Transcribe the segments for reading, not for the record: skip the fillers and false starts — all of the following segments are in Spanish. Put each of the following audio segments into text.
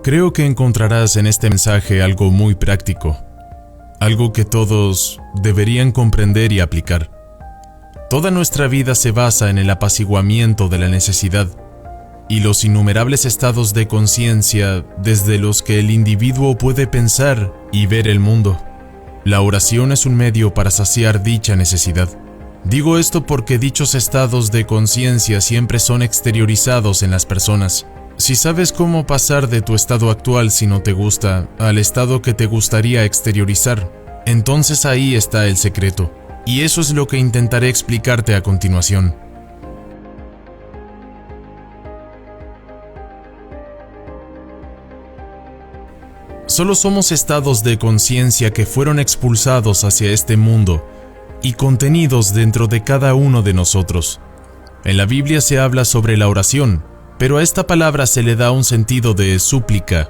Creo que encontrarás en este mensaje algo muy práctico, algo que todos deberían comprender y aplicar. Toda nuestra vida se basa en el apaciguamiento de la necesidad y los innumerables estados de conciencia desde los que el individuo puede pensar y ver el mundo. La oración es un medio para saciar dicha necesidad. Digo esto porque dichos estados de conciencia siempre son exteriorizados en las personas. Si sabes cómo pasar de tu estado actual si no te gusta al estado que te gustaría exteriorizar, entonces ahí está el secreto. Y eso es lo que intentaré explicarte a continuación. Solo somos estados de conciencia que fueron expulsados hacia este mundo y contenidos dentro de cada uno de nosotros. En la Biblia se habla sobre la oración, pero a esta palabra se le da un sentido de súplica.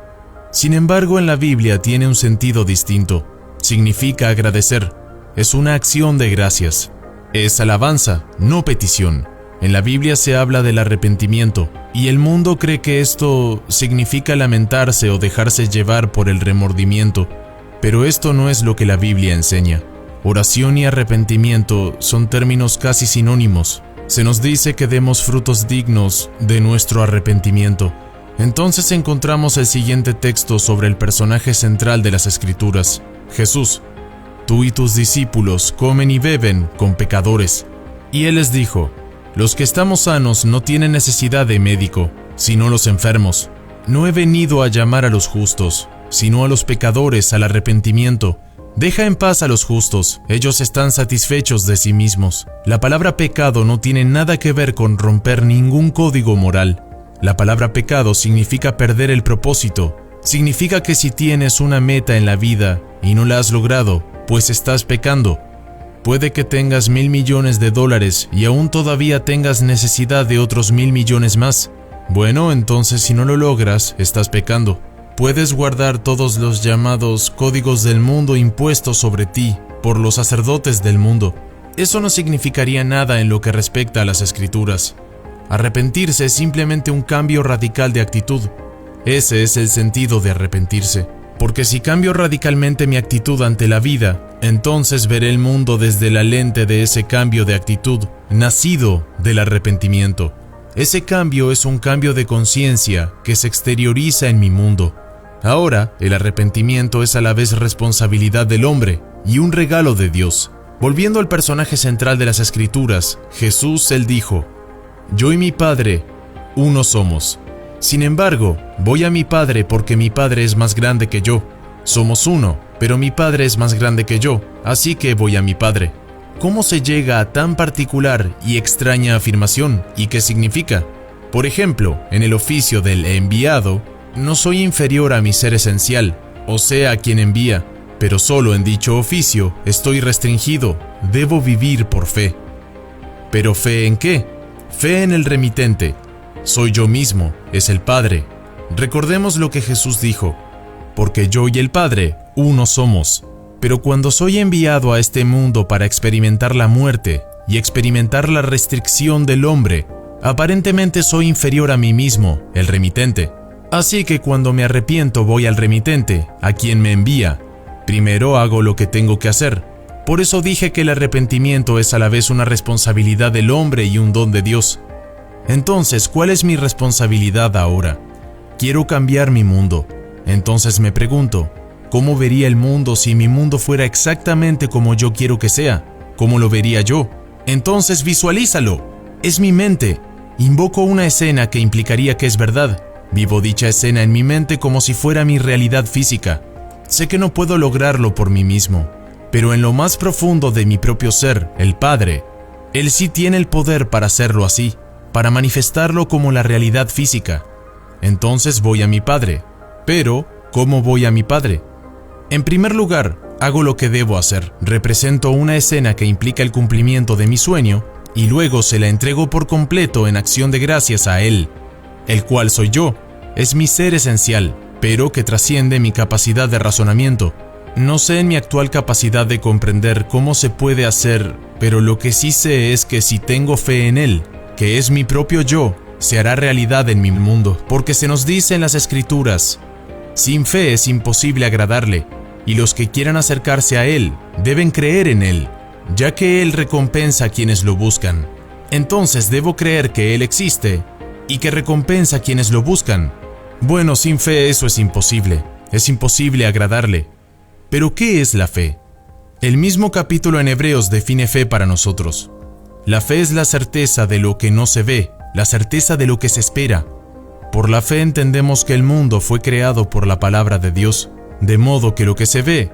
Sin embargo, en la Biblia tiene un sentido distinto. Significa agradecer. Es una acción de gracias. Es alabanza, no petición. En la Biblia se habla del arrepentimiento, y el mundo cree que esto significa lamentarse o dejarse llevar por el remordimiento, pero esto no es lo que la Biblia enseña. Oración y arrepentimiento son términos casi sinónimos. Se nos dice que demos frutos dignos de nuestro arrepentimiento. Entonces encontramos el siguiente texto sobre el personaje central de las Escrituras, Jesús. Tú y tus discípulos comen y beben con pecadores. Y él les dijo: los que estamos sanos no tienen necesidad de médico, sino los enfermos. No he venido a llamar a los justos, sino a los pecadores al arrepentimiento. Deja en paz a los justos, ellos están satisfechos de sí mismos. La palabra pecado no tiene nada que ver con romper ningún código moral. La palabra pecado significa perder el propósito. Significa que si tienes una meta en la vida y no la has logrado, pues estás pecando. Puede que tengas $1,000 millones y aún todavía tengas necesidad de otros 1,000 millones más. Bueno, entonces si no lo logras, estás pecando. Puedes guardar todos los llamados códigos del mundo impuestos sobre ti por los sacerdotes del mundo. Eso no significaría nada en lo que respecta a las Escrituras. Arrepentirse es simplemente un cambio radical de actitud. Ese es el sentido de arrepentirse. Porque si cambio radicalmente mi actitud ante la vida, entonces veré el mundo desde la lente de ese cambio de actitud, nacido del arrepentimiento. Ese cambio es un cambio de conciencia que se exterioriza en mi mundo. Ahora, el arrepentimiento es a la vez responsabilidad del hombre y un regalo de Dios. Volviendo al personaje central de las Escrituras, Jesús, él dijo: yo y mi Padre, uno somos. Sin embargo, voy a mi Padre porque mi Padre es más grande que yo. Somos uno, pero mi Padre es más grande que yo, así que voy a mi Padre. ¿Cómo se llega a tan particular y extraña afirmación? ¿Y qué significa? Por ejemplo, en el oficio del enviado, no soy inferior a mi ser esencial, o sea, a quien envía, pero solo en dicho oficio estoy restringido, debo vivir por fe. ¿Pero fe en qué? Fe en el remitente. Soy yo mismo, es el Padre. Recordemos lo que Jesús dijo: porque yo y el Padre, uno somos. Pero cuando soy enviado a este mundo para experimentar la muerte y experimentar la restricción del hombre, aparentemente soy inferior a mí mismo, el remitente. Así que cuando me arrepiento voy al remitente, a quien me envía. Primero hago lo que tengo que hacer. Por eso dije que el arrepentimiento es a la vez una responsabilidad del hombre y un don de Dios. Entonces, ¿cuál es mi responsabilidad ahora? Quiero cambiar mi mundo. Entonces me pregunto, ¿cómo vería el mundo si mi mundo fuera exactamente como yo quiero que sea? ¿Cómo lo vería yo? Entonces visualízalo. Es mi mente. Invoco una escena que implicaría que es verdad. Vivo dicha escena en mi mente como si fuera mi realidad física. Sé que no puedo lograrlo por mí mismo, pero en lo más profundo de mi propio ser, el Padre, Él sí tiene el poder para hacerlo así, para manifestarlo como la realidad física. Entonces voy a mi Padre. Pero, ¿cómo voy a mi Padre? En primer lugar, hago lo que debo hacer. Represento una escena que implica el cumplimiento de mi sueño y luego se la entrego por completo en acción de gracias a Él, el cual soy yo. Es mi ser esencial, pero que trasciende mi capacidad de razonamiento. No sé en mi actual capacidad de comprender cómo se puede hacer, pero lo que sí sé es que si tengo fe en Él, que es mi propio yo, se hará realidad en mi mundo, porque se nos dice en las Escrituras: Sin fe es imposible agradarle, y los que quieran acercarse a Él deben creer en Él, ya que Él recompensa a quienes lo buscan. Entonces debo creer que Él existe y que recompensa a quienes lo buscan. Bueno, sin fe eso es imposible agradarle. Pero ¿qué es la fe? El mismo capítulo en Hebreos define fe para nosotros. La fe es la certeza de lo que no se ve, la certeza de lo que se espera. Por la fe entendemos que el mundo fue creado por la palabra de Dios, de modo que lo que se ve